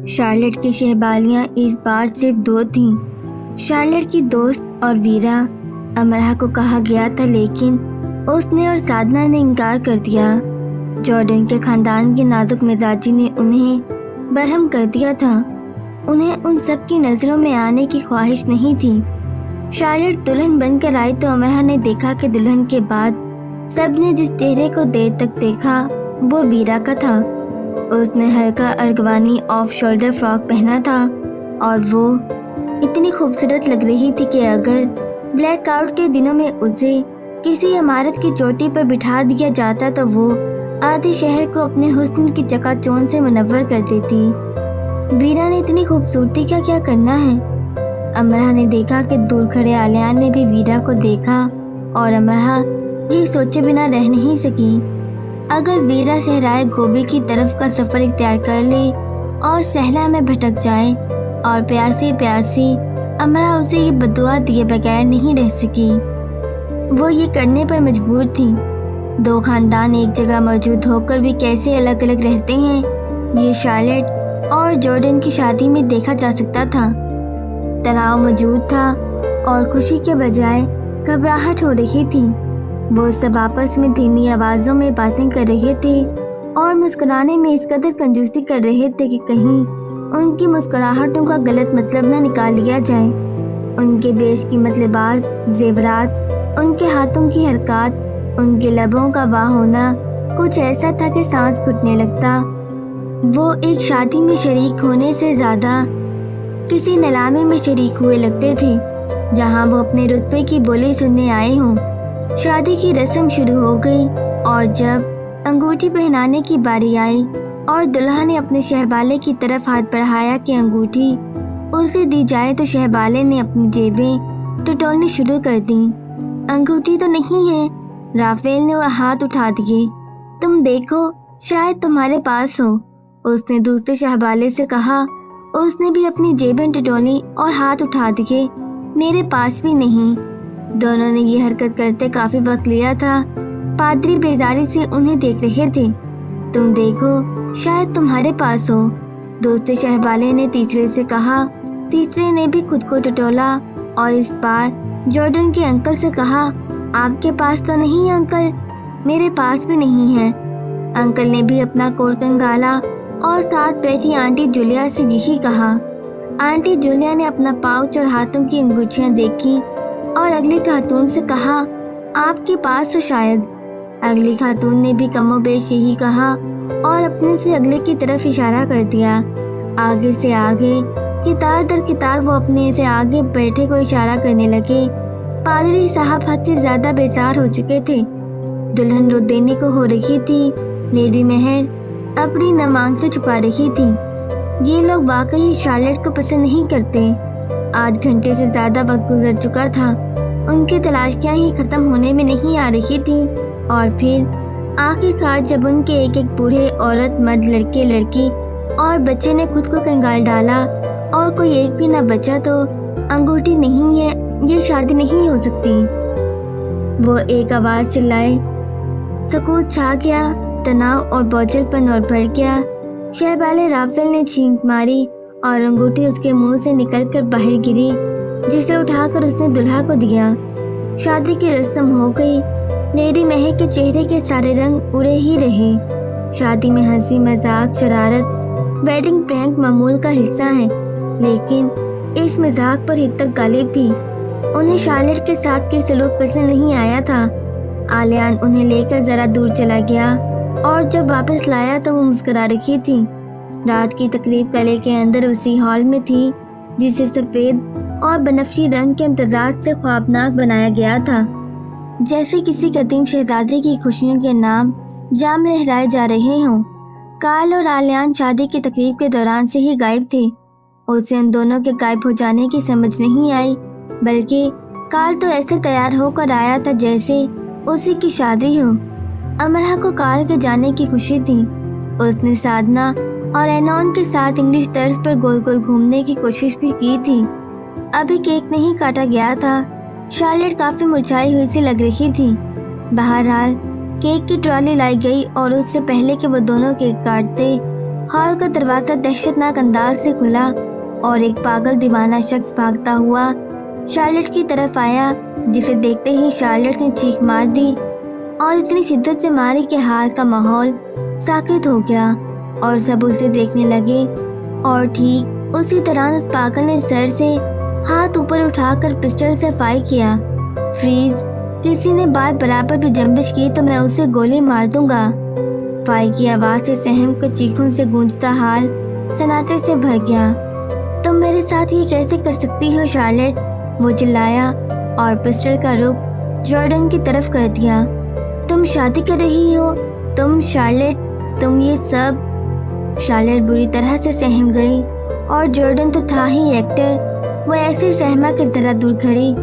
Charlotte کی شہبالیاں اس بار صرف 2 تھیں۔ شارلٹ کی دوست اور ویرا۔ امرا کو کہا گیا تھا لیکن اس نے اور سادنا نے انکار کر دیا۔ جارڈن کے خاندان کی نازک مزاجی نے انہیں برہم کر دیا تھا۔ انہیں ان سب کی نظروں میں آنے کی خواہش نہیں تھی۔ شارلٹ دلہن بن کر آئی تو امرا نے دیکھا کہ دلہن کے بعد سب نے جس چہرے کو دیر تک دیکھا وہ ویرا کا تھا۔ اس نے ہلکا ارغوانی آف شولڈر فراک پہنا تھا اور وہ اتنی خوبصورت لگ رہی تھی کہ اگر بلیک آؤٹ کے دنوں میں اسے کسی عمارت کی چوٹی پر بٹھا دیا جاتا تو وہ آدھے شہر کو اپنے حسن کی چکا چوند سے منور کر دیتی۔ ویرا نے اتنی خوبصورتی کا کیا کرنا ہے؟ امرا نے دیکھا کہ دور کھڑے آلیان نے بھی ویرا کو دیکھا اور امرا یہ سوچے بنا رہ نہیں سکی۔ اگر ویرا صحرائے گوبی کی طرف کا سفر اختیار کر لے اور صحرا میں بھٹک جائے اور پیاسی پیاسی امرا اسے یہ بددعا دیے بغیر نہیں رہ سکی۔ وہ یہ کرنے پر مجبور تھی۔ 2 خاندان ایک جگہ موجود ہو کر بھی کیسے الگ الگ رہتے ہیں یہ شارلٹ اور جارڈن کی شادی میں دیکھا جا سکتا تھا۔ تناؤ موجود تھا اور خوشی کے بجائے گھبراہٹ ہو رہی تھی۔ وہ سب آپس میں دھیمی آوازوں میں باتیں کر رہے تھے اور مسکرانے میں اس قدر کنجوسی کر رہے تھے کہ کہیں ان کی مسکراہٹوں کا غلط مطلب نہ نکال لیا جائے۔ ان کے بیش قیمت لباس، زیورات، ان کے ہاتھوں کی حرکات، ان کے لبوں کا واہ ہونا کچھ ایسا تھا کہ سانس گھٹنے لگتا۔ وہ ایک شادی میں شریک ہونے سے زیادہ کسی نیلامی میں شریک ہوئے لگتے تھے جہاں وہ اپنے رتبے کی بولی سننے آئے ہوں۔ شادی کی رسم شروع ہو گئی اور جب انگوٹھی پہنانے کی باری آئی اور دلہا نے اپنے شہبالے کی طرف ہاتھ بڑھایا کہ انگوٹھی اسے دی جائے تو شہبالے نے اپنی جیبیں ٹٹولنی شروع کر دیں۔ انگوٹھی تو نہیں ہے، رافیل نے وہ ہاتھ اٹھا دیے۔ تم دیکھو، شاید تمہارے پاس ہو، اس نے دوسرے شہبالے سے کہا۔ اس نے بھی اپنی جیبیں ٹٹولی اور ہاتھ اٹھا دیے۔ میرے پاس بھی نہیں۔ دونوں نے یہ حرکت کرتے کافی وقت لیا تھا۔ پادری بیزاری سے انہیں دیکھ رہے تھے۔ تم دیکھو، شاید تمہارے پاس ہو، دوسرے شہبالے نے تیسرے سے کہا۔ تیسرے نے بھی خود کو ٹٹولا اور اس بار جارڈن کے انکل سے کہا، آپ کے پاس تو نہیں انکل؟ میرے پاس بھی نہیں ہے۔ انکل نے بھی اپنا کوٹ کنگالا اور ساتھ بیٹھی آنٹی جولیا سے یہی کہا۔ آنٹی جولیا نے اپنا پاؤچ اور ہاتھوں کی انگوٹھیاں دیکھی اور اگلی خاتون سے کہا، آپ کے پاس تو شاید۔ اگلی خاتون نے بھی کم و بیش یہی کہا اور اپنے سے اگلے کی طرف اشارہ کر دیا۔ آگے سے آگے، کتار در کتار وہ اپنے سے آگے بیٹھے کو اشارہ کرنے لگے۔ پادری صاحب حد سے زیادہ بیزار ہو چکے تھے۔ دلہن رو دینے کو ہو رہی تھی۔ لیڈی مہر اپنی نمانگیں چھپا رہی تھی۔ یہ لوگ واقعی شارلٹ کو پسند نہیں کرتے۔ آدھ گھنٹے سے زیادہ وقت گزر چکا تھا۔ ان کی تلاشیاں ہی ختم ہونے میں نہیں آ رہی تھیں اور پھر آخر کار جب ان کے ایک بوڑھے، عورت، مرد، لڑکے، لڑکی اور بچے نے خود کو کنگال ڈالا اور کوئی ایک بھی نہ بچا تو انگوٹھی نہیں ہے، یہ شادی نہیں ہو سکتی۔ وہ ایک آواز چلائے۔ سکوت چھا گیا، تناؤ اور بوجھل پن اور بڑھ گیا۔ شہبالے رافیل نے چھینک ماری اور انگوٹھی اس کے منہ سے نکل کر باہر گری، جسے اٹھا کر اس نے دلہا کو دیا۔ شادی کی رسم ہو گئی۔ لیڈی مہر کے چہرے کے سارے رنگ اڑے ہی رہے۔ شادی میں ہنسی، مذاق، شرارت، ویڈنگ پرینک معمول کا حصہ ہیں، لیکن اس مذاق پر حد تک غالب تھی۔ انہیں شارلٹ کے ساتھ کے سلوک پسند نہیں آیا تھا۔ آلیان انہیں لے کر ذرا دور چلا گیا اور جب واپس لایا تو وہ مسکرا رہی تھی۔ رات کی تقریب قلعے کے اندر اسی ہال میں تھی جسے سفید اور بنفشی رنگ کے امتزاج سے خوابناک بنایا گیا تھا، جیسے کسی قدیم شہزادے کی خوشیوں کے نام جام لہرائے جا رہے ہوں۔ کارل اور آلیان شادی کی تقریب کے دوران سے ہی غائب تھے۔ اسے ان دونوں کے غائب ہو جانے کی سمجھ نہیں آئی، بلکہ کارل تو ایسے تیار ہو کر آیا تھا جیسے اسی کی شادی ہو۔ امرا کو کارل کے جانے کی خوشی تھی۔ اس نے سادنا اور اینون کے ساتھ انگلش طرز پر گول گول گھومنے کی کوشش بھی کی تھی۔ ابھی کیک نہیں کاٹا گیا تھا۔ شارلٹ کافی مرجھائی ہوئی سی لگ رہی تھی۔ بہرحال کیک کی ٹرالی لائی گئی اور اس سے پہلے کہ وہ دونوں کیک کاٹتے हॉल का दरवाजा दहशतनाक अंदाज से खुला और एक पागल दीवाना शख्स भागता हुआ शार्लेट की तरफ आया, जिसे देखते ही शार्लेट ने चीख मार दी और इतनी शिद्दत से मारी कि हाल का माहौल साकित हो गया और सब उसे देखने लगे। और ठीक उसी दौरान उस पागल ने सर से हाथ ऊपर उठाकर पिस्टल से फायर किया। फ्रीज, किसी ने बात बराबर भी जंबिश की तो मैं उसे गोली मार दूंगा। फायर की आवाज़ से सहम कर चीखों से गूंजता हाल सन्नाटे से भर गया। तुम मेरे साथ ये कैसे कर सकती हो शार्लेट, वो चिल्लाया और पिस्टल का रुख जॉर्डन की तरफ कर दिया। तुम शादी कर रही हो, तुम शार्लेट, तुम ये सब। शार्लेट बुरी तरह से सहम गई और जॉर्डन तो था ही एक्टर, वो ऐसे सहमा कि जरा दूर खड़ी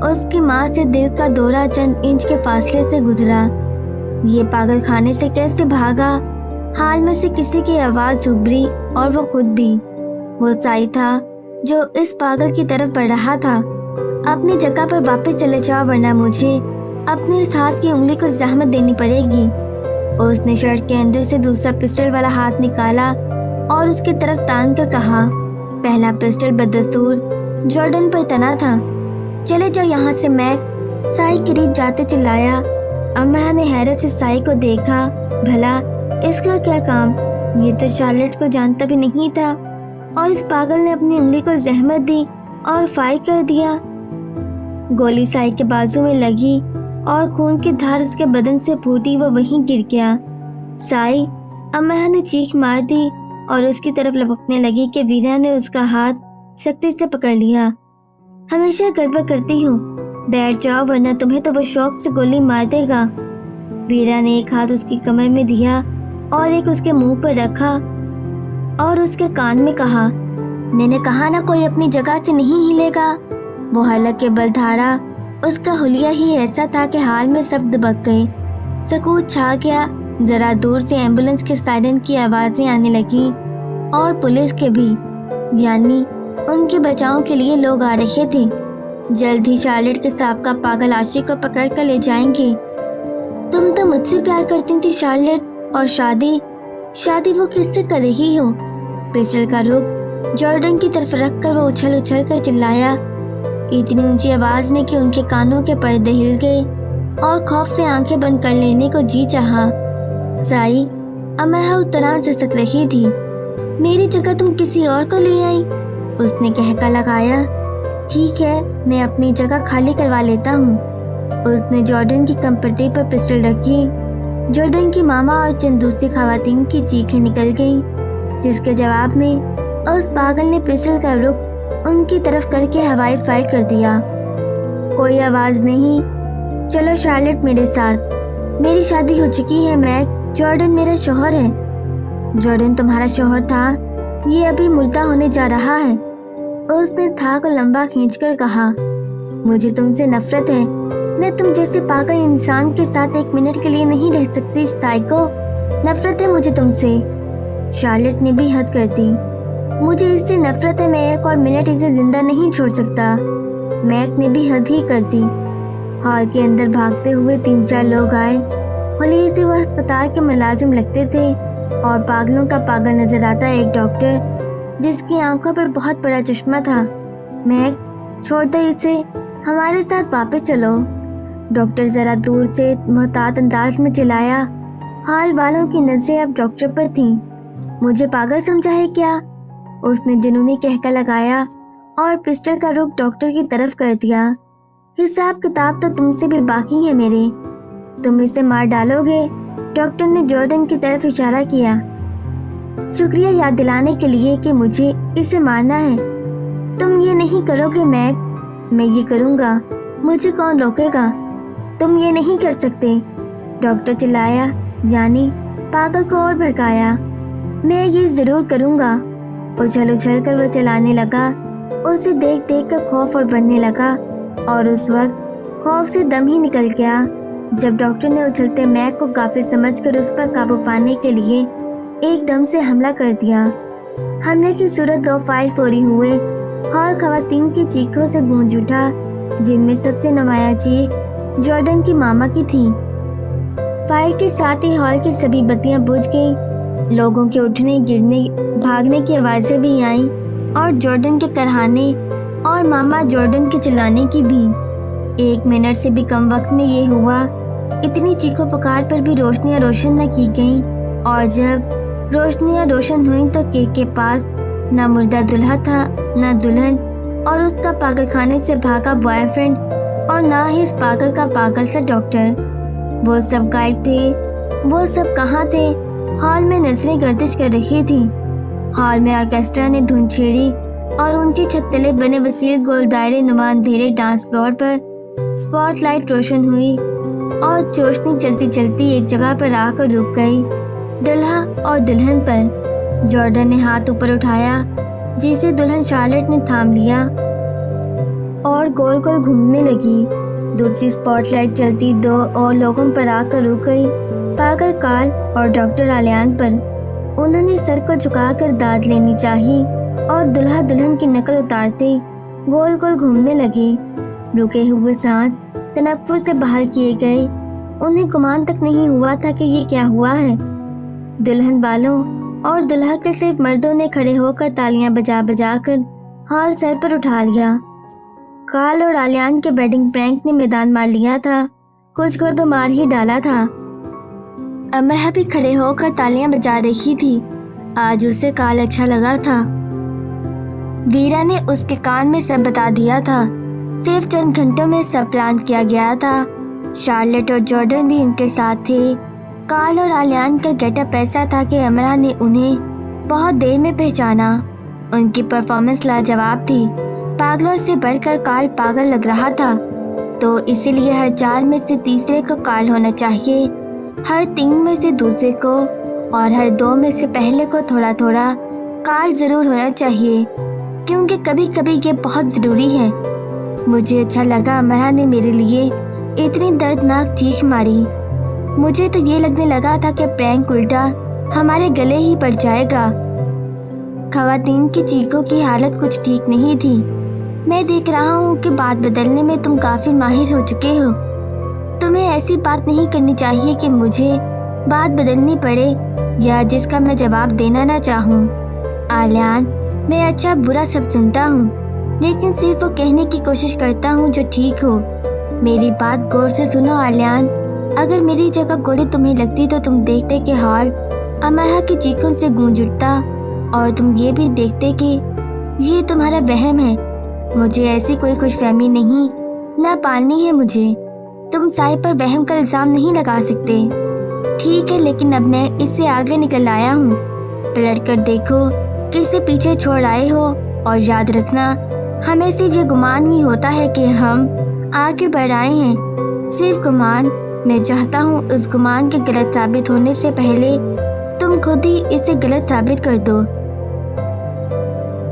उसकी माँ से दिल का दौरा चंद इंच के फासले से गुजरा। ये पागल खाने से कैसे भागा? हाल में से किसी की आवाज़ उभरी और वो खुद भी। वो साई था जो इस पागल की तरफ बढ़ रहा था। अपनी जगह पर वापस चले जाओ वरना मुझे अपने इस हाथ की उंगली को जहमत देनी पड़ेगी। उसने शर्ट के अंदर से दूसरा पिस्टल वाला हाथ निकाला और उसकी तरफ तान कर कहा। पहला पिस्टल बदस्तूर जॉर्डन पर तना था। चले जाओ यहाँ से मैक, साई करीब जाते चिल्लाया। अम्मा ने हैरत से साई को देखा। भला इसका क्या काम? ये तो शार्लेट को जानता भी नहीं था और इस पागल ने अपनी उंगली को जहमत दी और फायर कर दिया। गोली साई के बाजू में लगी और खून की धार उसके बदन से फूटी, वो वहीं गिर गया। साई, अम्मा ने चीख मार दी और उसकी तरफ लपकने लगी कि वीरा ने उसका हाथ सख्ती से पकड़ लिया। हमेशा गड़बड़ करती हूँ, बैठ जाओ वरना तुम्हें तो वो शौक से गोली मार देगा। वीरा ने एक हाथ उसकी कमर में दिया और एक उसके मुंह पर रखा और उसके कान में कहा, मैंने कहा ना कोई अपनी जगह से नहीं हिलेगा। वो हलक के बल धारा। उसका हुलिया ही ऐसा था कि हाल में सब दबक गए। सकूत छा गया। जरा दूर से एम्बुलेंस के सायरन की आवाज़ें आने लगी और पुलिस के भी, यानी उनके बचाव के लिए लोग आ रहे थे। जल्द ही शार्लेट के साबका पागल आशिक को पकड़ कर ले जाएंगे। तुम तो मुझसे प्यार करती थी शार्लेट, और शादी वो किससे कर रही हो? पिस्टल का रुख जॉर्डन की तरफ रखकर वो उछल उछल कर चिल्लाया, इतनी ऊंची आवाज में कि उनके कानों के पर्दे हिल गए और खौफ से आंखें बंद कर लेने को जी चाहा। साई, अमरा उस तरह सिसक रही थी। मेरी जगह तुम किसी और को ले आई, उसने कहका लगाया। ठीक है, मैं अपनी जगह खाली करवा लेता हूँ। उसने जॉर्डन की कंपटी पर पिस्टल रखी। जॉर्डन की मामा और चंद दूसरी खवातीन की चीखें निकल गईं, जिसके जवाब में उस पागल ने पिस्टल का रुख उनकी तरफ करके हवाई फायर कर दिया। कोई आवाज़ नहीं। चलो शार्लेट मेरे साथ। मेरी शादी हो चुकी है मैक, जॉर्डन मेरा शौहर है। जॉर्डन तुम्हारा शौहर था, ये अभी मुर्दा होने जा रहा है। उसने था को लंबा खींचकर कहा, मुझे तुमसे नफरत है। मैं तुम जैसे पागल इंसान के साथ एक मिनट के लिए नहीं रह सकती साइको। नफरत है मुझे तुमसे। शार्लेट ने भी हद कर दी। मुझे इससे नफरत है, मैं एक और मिनट इसे जिंदा नहीं छोड़ सकता। मैक ने भी हद ही कर दी। हॉल के अंदर भागते हुए 3-4 लोग आए। होली से वह अस्पताल के मुलाजिम लगते थे और पागलों का पागल नजर आता एक डॉक्टर, जिसकी आंखों पर बहुत बड़ा चश्मा था। मैक, छोड़ दो इसे, हमारे साथ वापस चलो। डॉक्टर जरा दूर से मोहतात अंदाज में चिल्लाया। हॉल वालों की नजरें अब डॉक्टर पर थीं। मुझे पागल समझा है क्या? उसने जुनूनी कहका लगाया और पिस्टल का रुख डॉक्टर की तरफ कर दिया। हिसाब किताब तो तुमसे भी बाकी है मेरे। तुम इसे मार डालोगे? डॉक्टर ने जॉर्डन की तरफ इशारा किया। शुक्रिया याद दिलाने के लिए कि मुझे इसे मारना है। तुम ये नहीं करोगे मैक, मैं ये करूँगा। मुझे कौन रोकेगा? तुम ये नहीं कर सकते, डॉक्टर चिल्लाया, यानी पागल को और भड़काया। मैं ये ज़रूर करूँगा। उछल उछल कर वो चलाने लगा। उसे देख देख कर खौफ और बढ़ने लगा और उस वक्त खौफ से दम ही निकल गया जब डॉक्टर ने उछलते मैक को गाफिल समझकर उस पर काबू पाने के लिए एकदम से हमला कर दिया। हमले की सूरत 2 फायर फौरी हुए। हॉल खवातीन की चीखों से गूंज उठा, जिनमें सबसे नुमाया चीख जॉर्डन की मामा की थी। फायर के साथ ही हॉल की सभी बत्तियां बुझ गई लोगों के उठने, गिरने, भागने की आवाज़ें भी आईं और जॉर्डन के कराहने और मामा जॉर्डन के चिल्लाने की भी। 1 मिनट से भी कम वक्त में ये हुआ। इतनी चीखों पुकार पर भी रोशनियाँ रोशन न की गईं, और जब रोशनियाँ रोशन हुई तो केक के पास ना मुर्दा दूल्हा था, ना दुल्हन और उसका पागलखाने से भागा बॉयफ्रेंड, और ना ही इस पागल का पागल सा डॉक्टर। वो सब गायब थे। वो सब कहाँ थे? हॉल में नजरें गर्दिश कर रही थी। हॉल में ऑर्केस्ट्रा ने धुन छेड़ी और ऊंची छत तले बने वसील गोल दायरे नुमा अंधेरे डांस फ्लोर पर स्पॉटलाइट रोशन हुई और रोशनी चलती चलती एक जगह पर आकर रुक गई, दुल्हा और दुल्हन पर। जॉर्डन ने हाथ ऊपर उठाया, जिसे दुल्हन शार्लेट ने थाम लिया और गोल गोल घूमने लगी। दूसरी स्पॉटलाइट चलती 2 और लोगों पर आकर रुक गई, पागल कार्ल और डॉक्टर आलियान पर। उन्होंने सर को झुकाकर दाद लेनी चाहिए और दुल्हा दुल्हन की नकल उतारते गोल गोल घूमने लगे। रुके हुए सांस तनफ्फुस से बाहर किए गए। उन्हें गुमान तक नहीं हुआ था कि ये क्या हुआ है। दुल्हन वालों और दुल्हा के सिर्फ मर्दों ने खड़े होकर तालियां बजा बजा कर हॉल सर पर उठा लिया। कार्ल और आलियान के वेडिंग प्रैंक ने मैदान मार लिया था, कुछ को तो मार ही डाला था। अमरहा भी खड़े होकर तालियां बजा रही थी। आज उसे कार्ल अच्छा लगा था। वीरा ने उसके कान में सब बता दिया था। सिर्फ चंद घंटों में सब प्लान किया गया था। शार्लेट और जॉर्डन भी उनके साथ थे। कार्ल और आलियान का गेटअप ऐसा था कि अमरा ने उन्हें बहुत देर में पहचाना। उनकी परफॉर्मेंस लाजवाब थी। पागलों से बढ़कर कार्ल पागल लग रहा था, तो इसीलिए हर 4 में से तीसरे को कार्ल होना चाहिए, हर 3 में से दूसरे को, और हर 2 में से पहले को थोड़ा थोड़ा कार्ल ज़रूर होना चाहिए, क्योंकि कभी कभी ये बहुत ज़रूरी है। मुझे अच्छा लगा अमरा ने मेरे लिए इतनी दर्दनाक चीख मारी। मुझे तो ये लगने लगा था कि प्रैंक उल्टा हमारे गले ही पड़ जाएगा। ख़वातीन की चीखों की हालत कुछ ठीक नहीं थी। मैं देख रहा हूँ कि बात बदलने में तुम काफ़ी माहिर हो चुके हो। तुम्हें ऐसी बात नहीं करनी चाहिए कि मुझे बात बदलनी पड़े या जिसका मैं जवाब देना ना चाहूँ। आलियान, मैं अच्छा बुरा सब सुनता हूँ, लेकिन सिर्फ वो कहने की कोशिश करता हूँ जो ठीक हो। मेरी बात गौर से सुनो आलियान। अगर मेरी जगह गोली तुम्हें लगती तो तुम देखते कि हॉल अमरहा की चीखों से गूंज उठता, और तुम ये भी देखते कि ये तुम्हारा वहम है। मुझे ऐसी कोई खुशफहमी नहीं ना पालनी है। मुझे तुम साई पर वहम का इल्ज़ाम नहीं लगा सकते, ठीक है, लेकिन अब मैं इससे आगे निकल आया हूँ। पलट कर देखो कि इसे पीछे छोड़ आए हो, और याद रखना हमें सिर्फ ये गुमान ही होता है कि हम आगे बढ़ आए हैं। सिर्फ गुमान। मैं चाहता हूँ उस गुमान के गलत साबित होने से पहले तुम खुद ही इसे गलत साबित कर दो।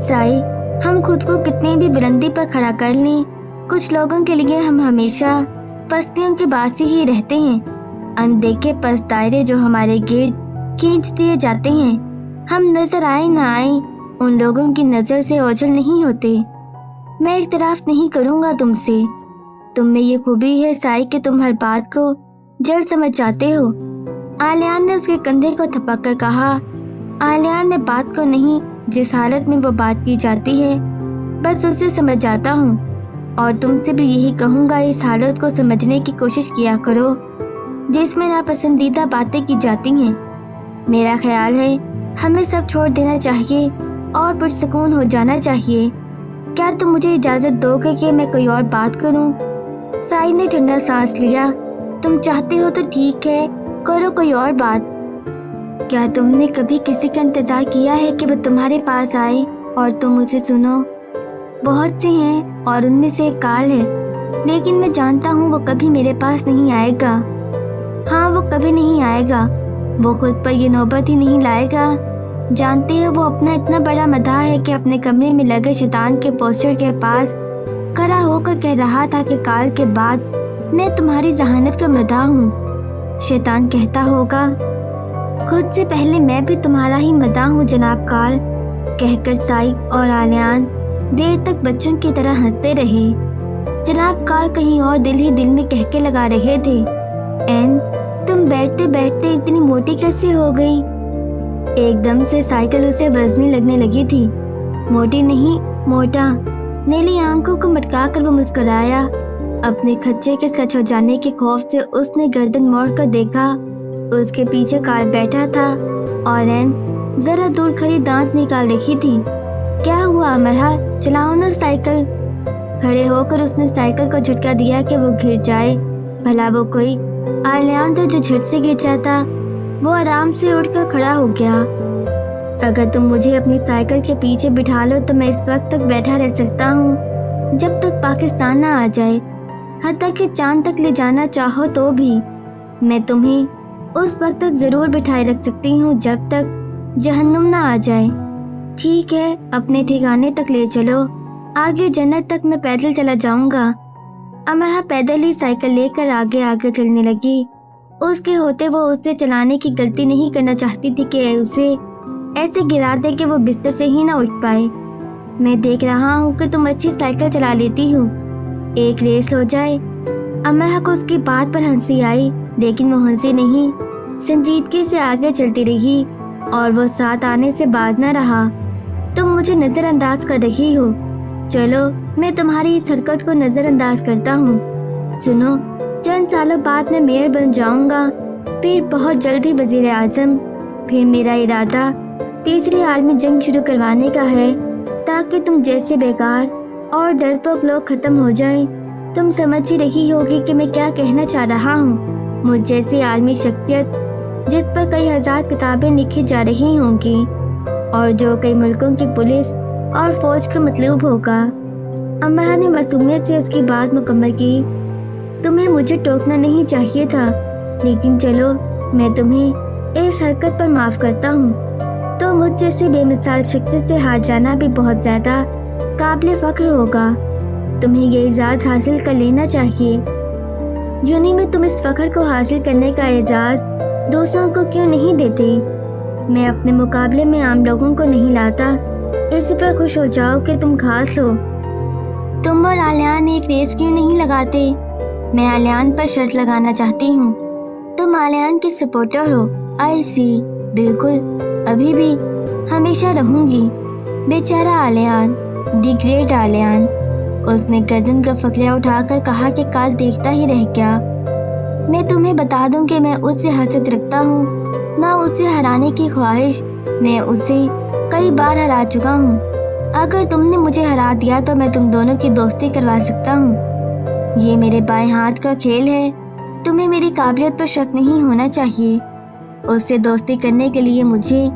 साई, हम खुद को कितनी भी बुलंदी पर खड़ा कर लें, कुछ लोगों के लिए हम हमेशा पस्तियों के बासी ही रहते हैं। अनदेखे पस्त दायरे जो हमारे गिर्द खींच दिए जाते हैं। हम नजर आए ना आए, उन लोगों की नज़र से ओझल नहीं होते। मैं इख्तराफ नहीं करूँगा तुमसे। तुम में ये खूबी है साई कि तुम हर बात को जल्द समझ जाते हो। आलियान ने उसके कंधे को थपक कर कहा। आलियान ने बात को नहीं, जिस हालत में वो बात की जाती है बस उसे समझ जाता हूँ, और तुमसे भी यही कहूँगा, इस हालत को समझने की कोशिश किया करो जिसमें नापसंदीदा बातें की जाती हैं। मेरा ख्याल है हमें सब छोड़ देना चाहिए और पुरसुकून हो जाना चाहिए। क्या तुम मुझे इजाज़त दोगे कि मैं कोई और बात करूं? साई ने ठंडा सांस लिया। तुम चाहते हो तो ठीक है, करो कोई और बात। क्या तुमने कभी किसी का इंतज़ार किया है कि वो तुम्हारे पास आए और तुम उसे सुनो? बहुत से हैं और उनमें से एक कार्ल है, लेकिन मैं जानता हूँ वो कभी मेरे पास नहीं आएगा। हाँ, वो कभी नहीं आएगा। वो खुद पर ये नौबत ही नहीं लाएगा। जानते हो, वो अपना इतना बड़ा मदाह है कि अपने कमरे में लगे शैतान के पोस्टर के पास खड़ा होकर कह रहा था कि कार्ल के बाद मैं तुम्हारी जहानत का मदाह हूँ। शैतान कहता होगा, खुद से पहले मैं भी तुम्हारा ही मदाह हूँ जनाब कार्ल। कहकर साई और आलियान देर तक बच्चों की तरह हंसते रहे। जनाब कार्ल कहीं और दिल ही दिल में कहके लगा रहे थे, एन, तुम बैठते बैठते इतनी मोटी कैसे हो गई? ایک دم سے سائیکل اسے وزنی لگنے لگی تھی۔ موٹی نہیں، موٹا۔ نیلی آنکھوں کو مٹکا کر وہ مسکرایا۔ اپنے خدشے کے سچ ہو جانے کے خوف سے اس نے گردن موڑ کر دیکھا۔ اس کے پیچھے کار بیٹھا تھا اور این ذرا دور کھڑی دانت نکال رہی تھی۔ کیا ہوا امرا، چلاؤ نا سائیکل۔ کھڑے ہو کر اس نے سائیکل کو جھٹکا دیا کہ وہ گر جائے۔ بھلا وہ کوئی آلیان تھا جو جھٹ سے گر جاتا؟ وہ آرام سے اٹھ کر کھڑا ہو گیا۔ اگر تم مجھے اپنی سائیکل کے پیچھے بٹھا لو تو میں اس وقت تک بیٹھا رہ سکتا ہوں جب تک پاکستان نہ آ جائے، حتیٰ کہ چاند تک لے جانا چاہو تو بھی۔ میں تمہیں اس وقت تک ضرور بٹھائے رکھ سکتی ہوں جب تک جہنم نہ آ جائے۔ ٹھیک ہے، اپنے ٹھکانے تک لے چلو، آگے جنت تک میں پیدل چلا جاؤں گا۔ امرا پیدل ہی سائیکل لے کر آگے آگے چلنے لگی۔ اس کے ہوتے وہ اسے چلانے کی غلطی نہیں کرنا چاہتی تھی کہ اسے ایسے گرا دے کہ وہ بستر سے ہی نہ اٹھ پائے۔ میں دیکھ رہا ہوں کہ تم اچھی سائیکل چلا لیتی ہو، ایک ریس ہو جائے۔ امرا کو اس کی بات پر ہنسی آئی، لیکن وہ ہنسی نہیں، سنجیدگی سے آگے چلتی رہی اور وہ ساتھ آنے سے باز نہ رہا۔ تم مجھے نظر انداز کر رہی ہو، چلو میں تمہاری اس حرکت کو نظر انداز کرتا ہوں۔ سنو، چند سالوں بعد میں میئر بن جاؤں گا، پھر بہت جلد ہی وزیر اعظم۔ پھر میرا ارادہ تیسری عالمی جنگ شروع کروانے کا ہے تاکہ تم جیسے بیکار اور ڈرپوک لوگ ختم ہو جائیں۔ تم سمجھ ہی رہی ہوگی کہ میں کیا کہنا چاہ رہا ہوں۔ مجھ جیسی عالمی شخصیت جس پر کئی ہزار کتابیں لکھی جا رہی ہوں گی اور جو کئی ملکوں کی پولیس اور فوج کا مطلوب ہوگا۔ امرا نے معصومیت سے اس کی بات مکمل کی۔ تمہیں مجھے ٹوکنا نہیں چاہیے تھا، لیکن چلو میں تمہیں اس حرکت پر معاف کرتا ہوں۔ تو مجھ جیسی بے مثال شخصیت سے ہار جانا بھی بہت زیادہ قابل فخر ہوگا۔ تمہیں یہ اعزاز حاصل کر لینا چاہیے۔ یونی میں تم اس فخر کو حاصل کرنے کا اعزاز دوسروں کو کیوں نہیں دیتے؟ میں اپنے مقابلے میں عام لوگوں کو نہیں لاتا، اس پر خوش ہو جاؤ کہ تم خاص ہو۔ تم اور آلیان ایک ریس کیوں نہیں لگاتے؟ میں آلیان پر شرط لگانا چاہتی ہوں۔ تم آلیان کی سپورٹر ہو؟ آئی سی، بالکل، ابھی بھی ہمیشہ رہوں گی۔ بیچارہ آلیان، دی گریٹ آلیان۔ اس نے گردن کا فقرہ اٹھا کر کہا کہ کال دیکھتا ہی رہ گیا۔ میں تمہیں بتا دوں کہ میں اس سے حسد رکھتا ہوں، نہ اسے ہرانے کی خواہش۔ میں اسے کئی بار ہرا چکا ہوں۔ اگر تم نے مجھے ہرا دیا تو میں تم دونوں کی دوستی کروا سکتا ہوں۔ یہ میرے بائیں ہاتھ کا کھیل ہے، تمہیں میری قابلیت پر شک نہیں ہونا چاہیے۔ اس سے دوستی کرنے کے لیے مجھے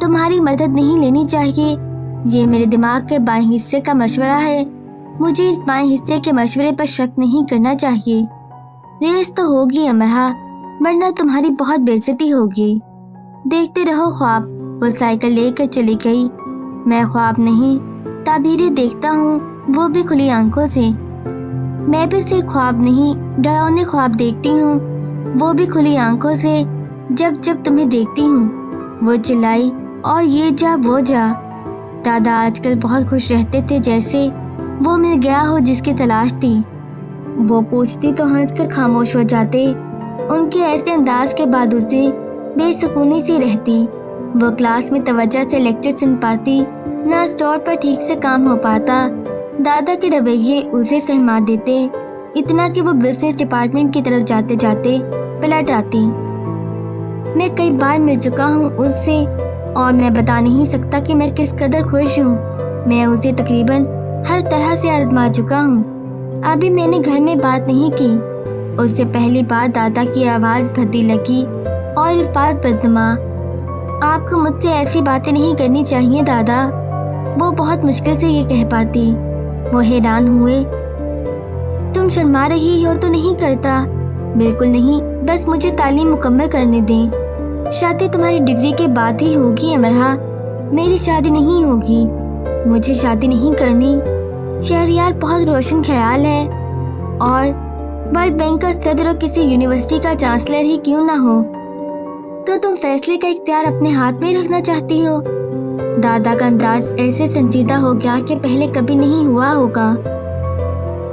تمہاری مدد نہیں لینی چاہیے۔ یہ میرے دماغ کے بائیں حصے کا مشورہ ہے، مجھے اس بائیں حصے کے مشورے پر شک نہیں کرنا چاہیے۔ ریس تو ہوگی امرا، ورنہ تمہاری بہت بے عزتی ہوگی۔ دیکھتے رہو خواب۔ وہ سائیکل لے کر چلی گئی۔ میں خواب نہیں، تعبیریں دیکھتا ہوں، وہ بھی کھلی آنکھوں سے۔ میں بھی صرف خواب نہیں، ڈراؤنے خواب دیکھتی ہوں، وہ بھی کھلی آنکھوں سے۔ جب جب تمہیں دیکھتی ہوں، وہ چلائی، اور یہ جا وہ جا۔ دادا آج کل بہت خوش رہتے تھے، جیسے وہ مل گیا ہو جس کی تلاش تھی۔ وہ پوچھتی تو ہنس کر خاموش ہو جاتے۔ ان کے ایسے انداز کے بعد اسے بے سکونی سی رہتی۔ وہ کلاس میں توجہ سے لیکچر سن پاتی، نہ اسٹور پر ٹھیک سے کام ہو پاتا۔ دادا کے رویے اسے سہما دیتے، اتنا کہ وہ بزنس ڈپارٹمنٹ کی طرف جاتے جاتے پلٹ آتی۔ میں کئی بار مل چکا ہوں اس سے، اور میں بتا نہیں سکتا کہ میں کس قدر خوش ہوں۔ میں اسے تقریباً ہر طرح سے آزما چکا ہوں۔ ابھی میں نے گھر میں بات نہیں کی۔ اس سے پہلی بار دادا کی آواز بھدی لگی اور الفاظ بدنما۔ آپ کو مجھ سے ایسی باتیں نہیں کرنی چاہیے دادا، وہ بہت مشکل سے یہ کہہ پاتی۔ وہ حیران ہوئے۔ تم شرما رہی ہو تو نہیں کرتا؟ بالکل نہیں، بس مجھے تعلیم مکمل کرنے دیں۔ شادی تمہاری ڈگری کے بعد ہی ہوگی امرا، میری شادی نہیں ہوگی۔ مجھے شادی نہیں کرنی۔ شہریار بہت روشن خیال ہے، اور ورلڈ بینک کا صدر اور کسی یونیورسٹی کا چانسلر ہی کیوں نہ ہو، تو تم فیصلے کا اختیار اپنے ہاتھ میں رکھنا چاہتی ہو۔ دادا کا انداز ایسے سنجیدہ ہو گیا کہ پہلے کبھی نہیں ہوا ہوگا۔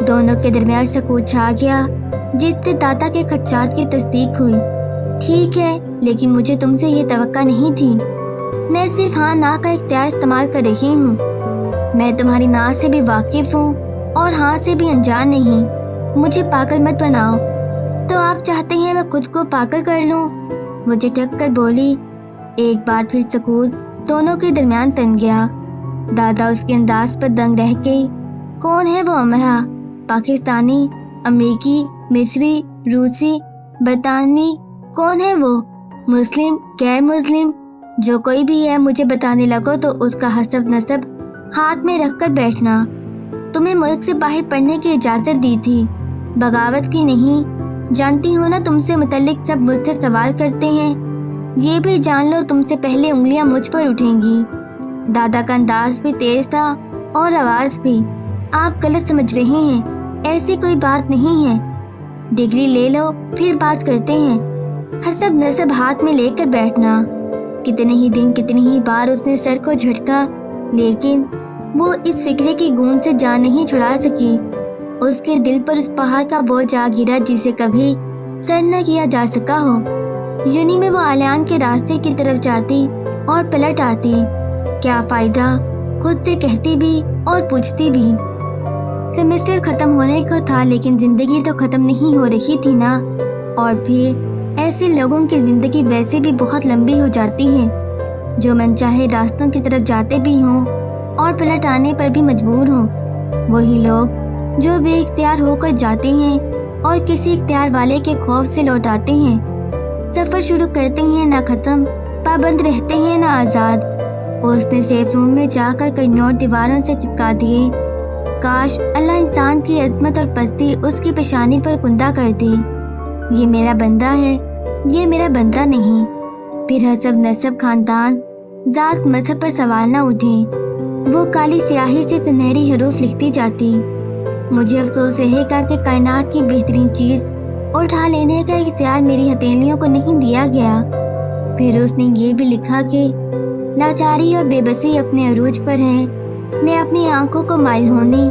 دونوں کے درمیان سکوت چھا گیا، جس سے دادا کے خدشات کی تصدیق ہوئی۔ ٹھیک ہے، لیکن مجھے تم سے یہ توقع نہیں تھی۔ मैं सिर्फ हाँ ना का इख्तियार इस्तेमाल कर रही हूँ। मैं तुम्हारी ना से भी वाकिफ हूँ और हाँ से भी अनजान नहीं। मुझे पागल मत बनाओ। तो आप चाहते हैं मैं खुद को पागल कर लूँ? वो झटक कर बोली। एक बार फिर सकूत दोनों के दरमियान तन गया। दादा उसके अंदाज पर दंग रह गई। कौन है वो अमरा? पाकिस्तानी, अमेरिकी, मिस्री, रूसी, बरतानवी? कौन है वो? मुस्लिम, गैर मुस्लिम? जो कोई भी है मुझे बताने लगो तो उसका हसब नसब हाथ में रख कर बैठना। तुम्हें मुल्क से बाहर पढ़ने की इजाज़त दी थी, बगावत की नहीं। जानती हो ना तुमसे मुतल्लिक सब मुझसे सवाल करते हैं। ये भी जान लो तुमसे पहले उंगलियां मुझ पर उठेंगी। दादा का अंदाज भी तेज था और आवाज़ भी। आप गलत समझ रहे हैं, ऐसी कोई बात नहीं है। डिग्री ले लो फिर बात करते हैं। हसब नसब हाथ में लेकर बैठना। कितने ही दिन कितनी ही बार उसने सर को झटका, लेकिन वो इस फिक्रे की गूंज से जान नहीं छुड़ा सकी। उसके दिल पर उस पहाड़ का बोझ आ गिरा जिसे कभी सर न किया जा सका हो। यूनी में वो आलियान के रास्ते की तरफ जाती और पलट आती। क्या फ़ायदा, खुद से कहती भी और पूछती भी। सेमेस्टर ख़त्म होने को था लेकिन ज़िंदगी तो ख़त्म नहीं हो रही थी ना। और फिर ऐसे लोगों की ज़िंदगी वैसे भी बहुत लंबी हो जाती है, जो मनचाहे रास्तों की तरफ जाते भी हों और पलट आने पर भी मजबूर हों। वही लोग जो बेइख्तियार होकर जाते हैं और किसी इख्तियार वाले के खौफ से लौट आते हैं। सफ़र शुरू करते हैं ना ख़त्म, पाबंद रहते हैं ना आज़ाद। उसने सेफ रूम में जाकर कई नोट दीवारों से चिपका दिए। काश अल्लाह इंसान की अजमत और पस्ती उसकी पेशानी पर कुंदा कर दे। ये मेरा बंदा है, ये मेरा बंदा नहीं। फिर हसब नसब, खानदान, ज़ात, मजहब पर सवाल न उठे। वो काली स्याही से सुनहरी हरूफ लिखती जाती। मुझे अफसोस रहेगा कि कायनात की बेहतरीन चीज़ उठा लेने का इख्तियार मेरी हथेलियों को नहीं दिया गया। फिर उसने ये भी लिखा कि लाचारी और बेबसी अपने अरूज पर है। मैं अपनी आंखों को माइल होने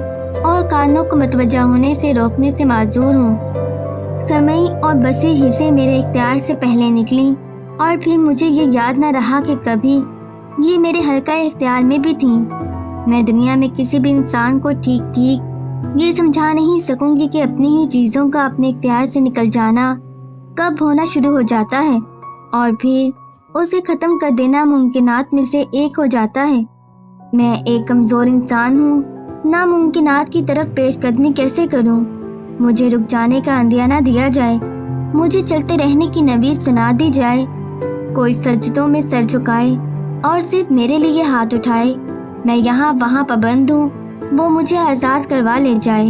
और कानों को मतवज्जा होने से रोकने से माजूर हूँ। समय और बसे हिस्से मेरे इख्तियार से पहले निकली और फिर मुझे ये याद न रहा कि कभी ये मेरे हल्का इख्तियार में भी थी। मैं दुनिया में किसी भी इंसान को ठीक ठीक ये समझा नहीं सकूंगी कि अपनी ही चीज़ों का अपने इख्तियार से निकल जाना कब होना शुरू हो जाता है और फिर उसे ख़त्म कर देना मुमकिनात में से एक हो जाता है। मैं एक कमज़ोर इंसान हूँ, नामुमकिनात की तरफ पेशकदमी कैसे करूँ? मुझे रुक जाने का अंदियाना दिया जाए, मुझे चलते रहने की नवीज़ सुना दी जाए। कोई सजदों में सर झुकाए और सिर्फ मेरे लिए हाथ उठाए। मैं यहाँ वहाँ पाबंद हूँ, वो मुझे आज़ाद करवा ले जाए।